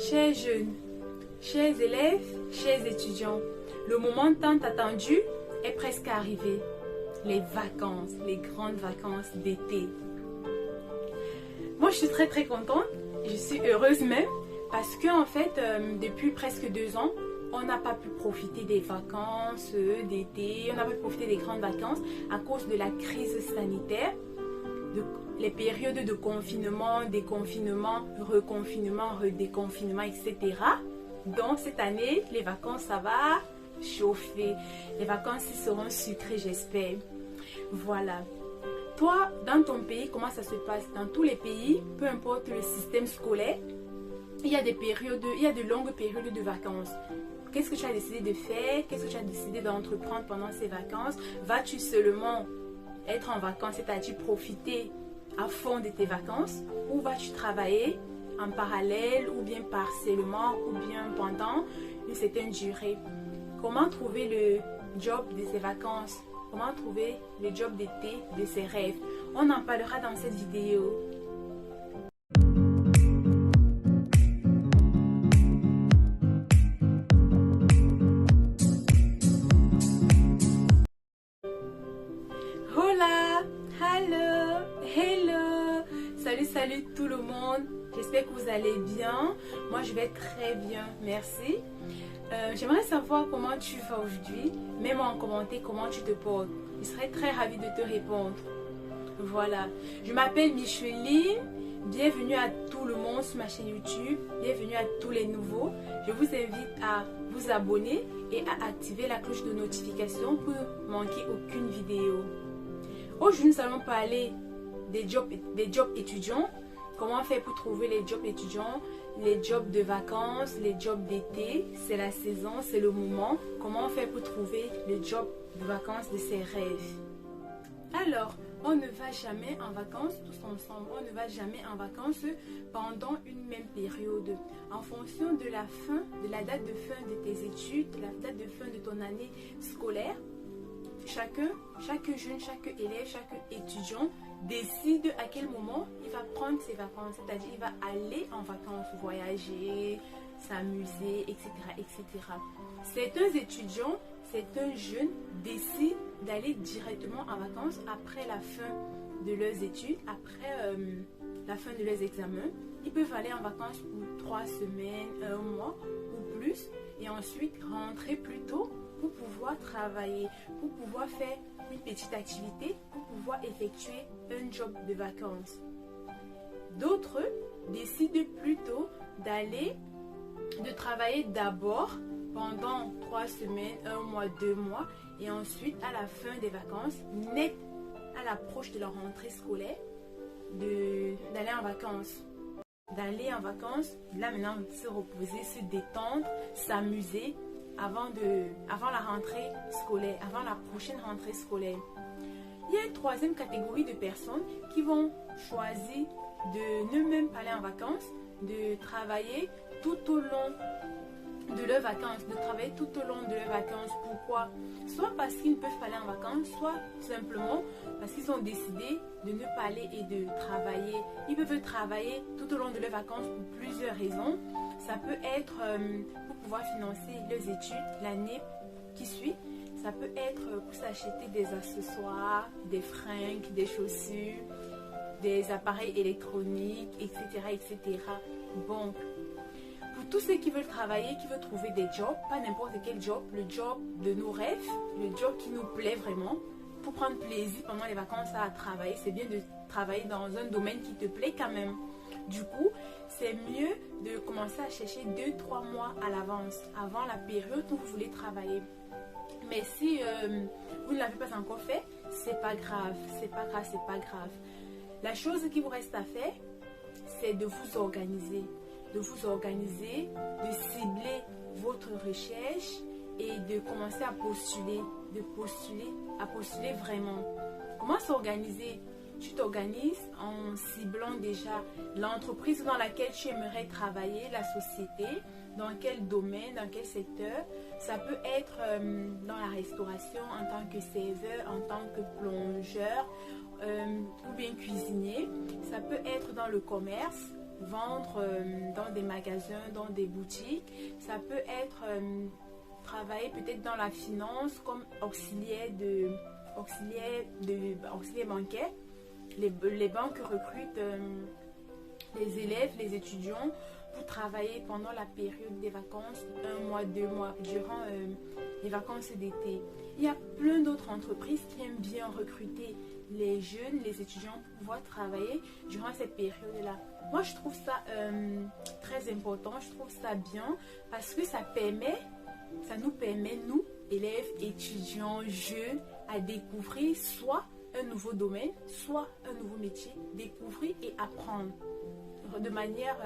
Chers jeunes, chers élèves, chers étudiants, le moment tant attendu est presque arrivé. Les vacances, les grandes vacances d'été. Moi, je suis très contente. Je suis heureuse même parce que en fait, depuis presque 2 ans, on n'a pas pu profiter des vacances d'été, on n'a pas pu profiter des grandes vacances à cause de la crise sanitaire, les périodes de confinement, déconfinement, reconfinement, redéconfinement, etc. Donc cette année, les vacances, ça va chauffer. Les vacances seront sucrées, j'espère. Voilà. Toi, dans ton pays, comment ça se passe? Dans tous les pays, peu importe le système scolaire, il y a des périodes, il y a de longues périodes de vacances. Qu'est-ce que tu as décidé de faire? Qu'est-ce que tu as décidé d'entreprendre pendant ces vacances? Vas-tu seulement être en vacances, c'est-à-dire profiter à fond de tes vacances? Ou vas-tu travailler en parallèle, ou bien partiellement, ou bien pendant une certaine durée? Comment trouver le job de ces vacances? Comment trouver le job d'été de ses rêves? On en parlera dans cette vidéo. Hola, hello, hello. Salut tout le monde. J'espère que vous allez bien. Moi, je vais très bien, merci. J'aimerais savoir comment tu vas aujourd'hui. Mets-moi en commentaire comment tu te portes. Je serais très ravie de te répondre. Voilà. Je m'appelle Micheline. Bienvenue à tout le monde sur ma chaîne YouTube. Bienvenue à tous les nouveaux. Je vous invite à vous abonner et à activer la cloche de notification pour ne manquer aucune vidéo. Aujourd'hui, nous allons parler des jobs étudiants. Comment faire pour trouver les jobs étudiants, les jobs de vacances, les jobs d'été. C'est la saison, c'est le moment. Comment faire pour trouver le job de vacances de ses rêves. Alors, on ne va jamais en vacances tous ensemble. On ne va jamais en vacances pendant une même période. En fonction de la fin, de la date de fin de tes études, la date de fin de ton année scolaire, chaque jeune, chaque élève, chaque étudiant décide à quel moment il va prendre ses vacances. C'est-à-dire il va aller en vacances, voyager, s'amuser, etc., etc. Certains étudiants, certains jeunes décident d'aller directement en vacances après la fin de leurs études, après la fin de leurs examens. Ils peuvent aller en vacances pour 3 semaines, 1 mois ou plus et ensuite rentrer plus tôt pour pouvoir travailler, pour pouvoir faire une petite activité, pour pouvoir effectuer un job de vacances. D'autres décident plutôt de travailler d'abord pendant 3 semaines, 1 mois, 2 mois et ensuite à la fin des vacances, net à l'approche de leur rentrée scolaire, d'aller en vacances. D'aller en vacances, là maintenant se reposer, se détendre, s'amuser avant la rentrée scolaire, avant la prochaine rentrée scolaire. Il y a une troisième catégorie de personnes qui vont choisir de ne même pas aller en vacances, de travailler tout au long de leurs vacances, Pourquoi? Soit parce qu'ils ne peuvent pas aller en vacances, soit simplement parce qu'ils ont décidé de ne pas aller et de travailler. Ils peuvent travailler tout au long de leurs vacances pour plusieurs raisons. Ça peut être pour pouvoir financer leurs études l'année qui suit. Ça peut être pour s'acheter des accessoires, des fringues, des chaussures, des appareils électroniques, etc., etc. Bon. Pour tous ceux qui veulent travailler, qui veulent trouver des jobs, pas n'importe quel job, le job de nos rêves, le job qui nous plaît vraiment, pour prendre plaisir pendant les vacances à travailler, c'est bien de travailler dans un domaine qui te plaît quand même. Du coup, c'est mieux de commencer à chercher 2-3 mois à l'avance, avant la période où vous voulez travailler. Mais si vous ne l'avez pas encore fait, c'est pas grave, c'est pas grave. La chose qui vous reste à faire, c'est de vous organiser. De cibler votre recherche et de commencer à postuler, à postuler vraiment. Comment s'organiser? Tu t'organises en ciblant déjà l'entreprise dans laquelle tu aimerais travailler, la société, dans quel domaine, dans quel secteur. Ça peut être dans la restauration en tant que serveur, en tant que plongeur ou bien cuisinier. Ça peut être dans le commerce, vendre dans des magasins, dans des boutiques. Ça peut être travailler peut-être dans la finance comme auxiliaire bancaire. Les banques recrutent les élèves, les étudiants pour travailler pendant la période des vacances, 1 mois, 2 mois, durant les vacances d'été. Il y a plein d'autres entreprises qui aiment bien recruter les jeunes, les étudiants pour pouvoir travailler durant cette période-là. Moi, je trouve ça très important, je trouve ça bien parce que ça nous permet, nous, élèves, étudiants, jeunes, à découvrir soit un nouveau domaine, soit un nouveau métier, découvrir et apprendre de manière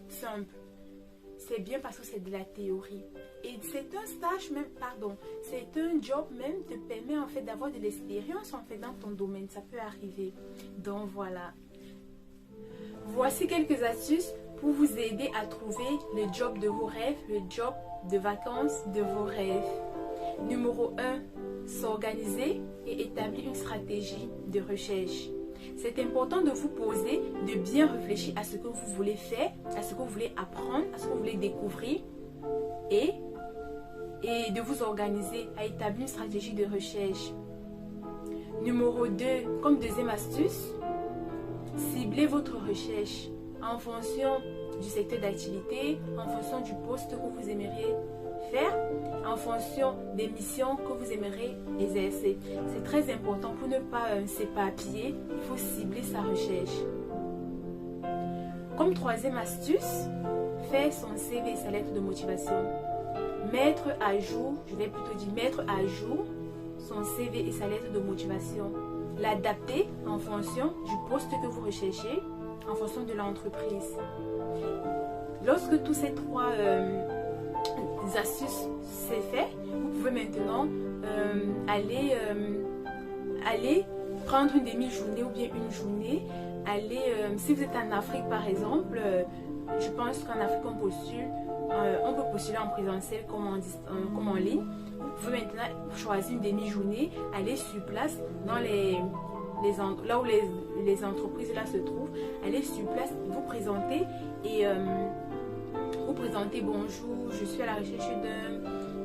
simple. C'est bien parce que c'est de la théorie. Et c'est un stage même, c'est un job même te permet en fait d'avoir de l'expérience en fait dans ton domaine. Ça peut arriver. Donc voilà. Voici quelques astuces pour vous aider à trouver le job de vos rêves, le job de vacances de vos rêves. Numéro 1, s'organiser et établir une stratégie de recherche. C'est important de vous poser, de bien réfléchir à ce que vous voulez faire, à ce que vous voulez apprendre, à ce que vous voulez découvrir et de vous organiser à établir une stratégie de recherche. Numéro 2, comme deuxième astuce, ciblez votre recherche en fonction du secteur d'activité, en fonction du poste que vous aimeriez faire, en fonction des missions que vous aimeriez exercer. C'est très important pour ne pas s'éparpiller, il faut cibler sa recherche. Comme troisième astuce, faire son CV et sa lettre de motivation. Mettre à jour, je vais plutôt dire mettre à jour son CV et sa lettre de motivation. L'adapter en fonction du poste que vous recherchez, en fonction de l'entreprise. Lorsque tous ces trois astuces c'est fait, vous pouvez maintenant aller prendre une demi-journée ou bien une journée, si vous êtes en Afrique par exemple, je pense qu'en Afrique on peut postuler en présentiel comme en ligne. Vous pouvez maintenant choisir une demi-journée, aller sur place dans là où les entreprises là se trouvent, aller sur place, vous présenter et vous présenter bonjour, je suis à la recherche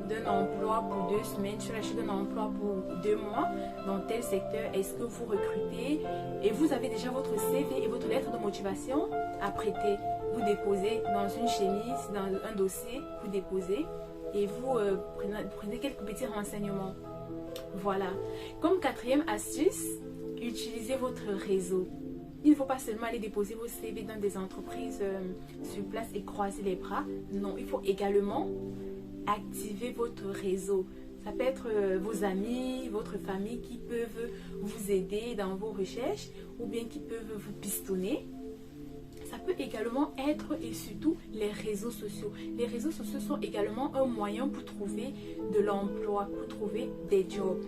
d'un emploi pour 2 semaines, je suis à la recherche d'un emploi pour 2 mois dans tel secteur, est-ce que vous recrutez? Et vous avez déjà votre CV et votre lettre de motivation à prêter. Vous déposez dans une chemise, dans un dossier, vous déposez et vous prenez quelques petits renseignements. Voilà. Comme quatrième astuce, utilisez votre réseau. Il ne faut pas seulement aller déposer vos CV dans des entreprises sur place et croiser les bras. Non, il faut également activer votre réseau. Ça peut être vos amis, votre famille qui peuvent vous aider dans vos recherches ou bien qui peuvent vous pistonner. Ça peut également être et surtout les réseaux sociaux. Les réseaux sociaux sont également un moyen pour trouver de l'emploi, pour trouver des jobs.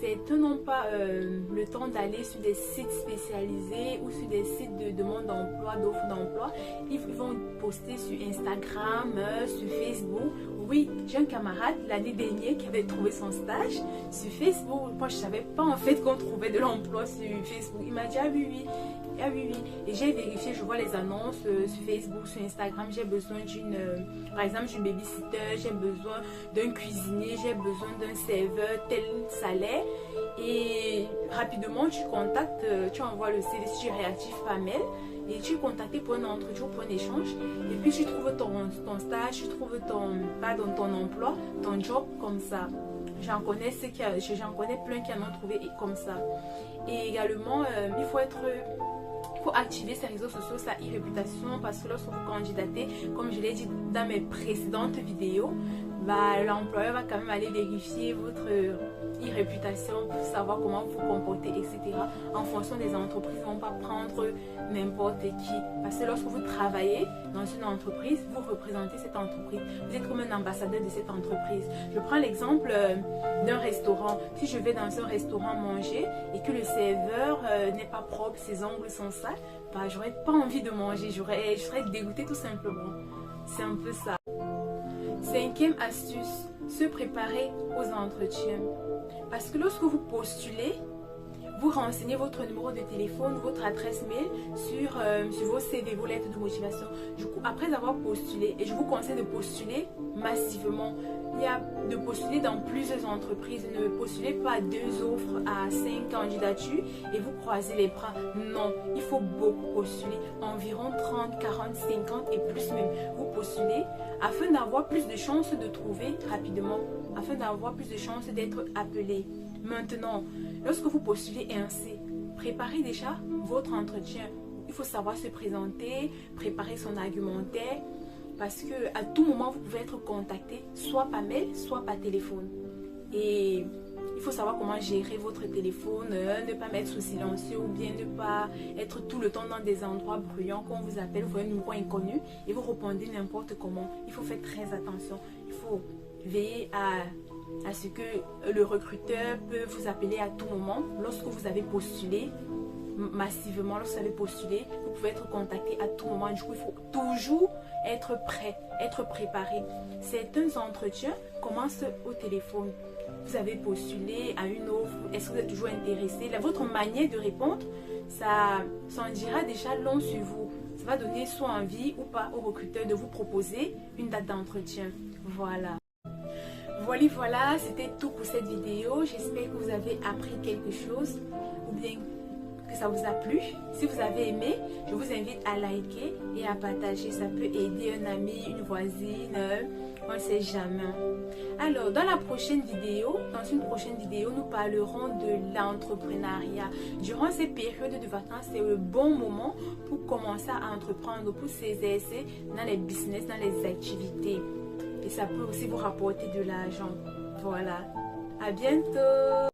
C'est non pas le temps d'aller sur des sites spécialisés ou sur des sites de demande d'emploi, d'offres d'emploi. Ils vont poster sur Instagram, sur Facebook. Oui, j'ai un camarade l'année dernière qui avait trouvé son stage sur Facebook. Moi, je ne savais pas en fait qu'on trouvait de l'emploi sur Facebook. Il m'a dit, ah oui, oui. Ah oui, oui. Et j'ai vérifié, je vois les annonces sur Facebook, sur Instagram. J'ai besoin par exemple, d'une babysitter, j'ai besoin d'un cuisinier, j'ai besoin d'un serveur, tel salaire. Et rapidement, tu contactes, tu envoies le CV si tu es réactif par mail. Et tu es contacté pour un entretien, pour un échange. Et puis tu trouves ton stage, tu trouves ton emploi, ton job comme ça. J'en connais plein qui en ont trouvé comme ça. Et également, il faut activer ces réseaux sociaux, sa e-réputation, parce que lorsque vous candidatez, comme je l'ai dit dans mes précédentes vidéos, l'employeur va quand même aller vérifier votre e-réputation pour savoir comment vous comportez, etc. En fonction des entreprises, ils ne vont pas prendre n'importe qui. Parce que lorsque vous travaillez dans une entreprise, vous représentez cette entreprise. Vous êtes comme un ambassadeur de cette entreprise. Je prends l'exemple d'un restaurant. Si je vais dans un restaurant manger et que le serveur n'est pas propre, ses ongles sont sales, j'aurais pas envie de manger. Je serais dégoûtée tout simplement. C'est un peu ça. Cinquième astuce, se préparer aux entretiens. Parce que lorsque vous postulez, vous renseignez votre numéro de téléphone, votre adresse mail sur vos CV, vos lettres de motivation. Du coup, après avoir postulé, et je vous conseille de postuler massivement. Il y a de postuler dans plusieurs entreprises. Ne postulez pas 2 offres à 5 candidatures et vous croisez les bras. Non, il faut beaucoup postuler. Environ 30, 40, 50 et plus même. Vous postulez afin d'avoir plus de chances de trouver rapidement, afin d'avoir plus de chances d'être appelé. Maintenant, lorsque vous postulez ainsi, préparez déjà votre entretien. Il faut savoir se présenter, préparer son argumentaire. Parce qu'à tout moment, vous pouvez être contacté, soit par mail, soit par téléphone. Et il faut savoir comment gérer votre téléphone, ne pas mettre sous silencieux ou bien ne pas être tout le temps dans des endroits bruyants quand on vous appelle, vous voyez un numéro inconnu et vous répondez n'importe comment. Il faut faire très attention. Il faut veiller à ce que le recruteur peut vous appeler à tout moment lorsque vous avez postulé. Massivement, lorsque vous avez postulé, vous pouvez être contacté à tout moment. Du coup, il faut toujours être prêt, être préparé. Certains entretiens commencent au téléphone. Vous avez postulé à une offre, est-ce que vous êtes toujours intéressé? Votre manière de répondre, ça en dira déjà long sur vous. Ça va donner soit envie ou pas au recruteur de vous proposer une date d'entretien. Voilà. Voilà, c'était tout pour cette vidéo. J'espère que vous avez appris quelque chose ou bien que ça vous a plu. Si vous avez aimé, je vous invite à liker et à partager. Ça peut aider un ami, une voisine, on ne sait jamais. Alors, dans une prochaine vidéo, nous parlerons de l'entrepreneuriat. Durant ces périodes de vacances, c'est le bon moment pour commencer à entreprendre, pour s'exercer dans les business, dans les activités. Et ça peut aussi vous rapporter de l'argent. Voilà. À bientôt.